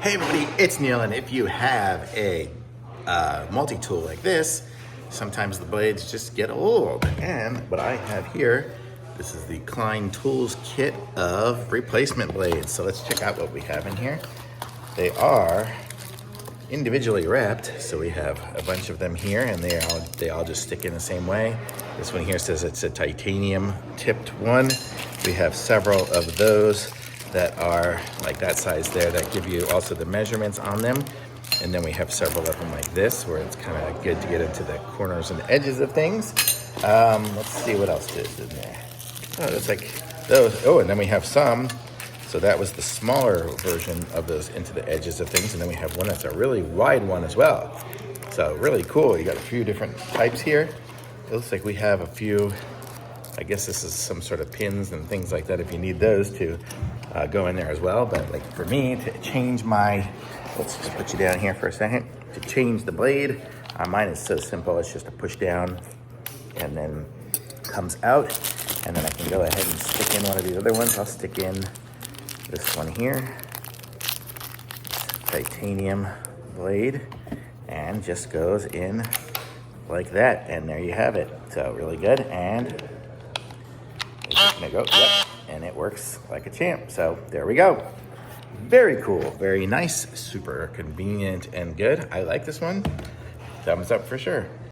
Hey everybody, it's Neil, and if you have a multi-tool like this, sometimes the blades just get old. And what I have here, this is the KELIN Tools kit of replacement blades. So let's check out what we have in here. They are individually wrapped, so we have a bunch of them here, and they all just stick in the same way. This one here says it's a titanium tipped one. We have several of those that are like that size there that give you also the measurements on them. And then we have several of them like this, where it's kind of good to get into the corners and edges of things. Let's see what else is in there. Oh, that's like those. Oh, and then we have some. So that was the smaller version of those into the edges of things. And then we have one that's a really wide one as well. So really cool. You got a few different types here. It looks like we have a few, I guess this is some sort of pins and things like that if you need those to go in there as well. But like for me to change my, let's just put you down here for a second. To change the blade, mine is so simple. It's just a push down and then comes out. And then I can go ahead and stick in one of the other ones. I'll stick in this one here, titanium blade, and just goes in like that. And there you have it. So really good. And it's just gonna go, yep, and it works like a champ. So there we go. Very cool, very nice, super convenient and good. I like this one. Thumbs up for sure.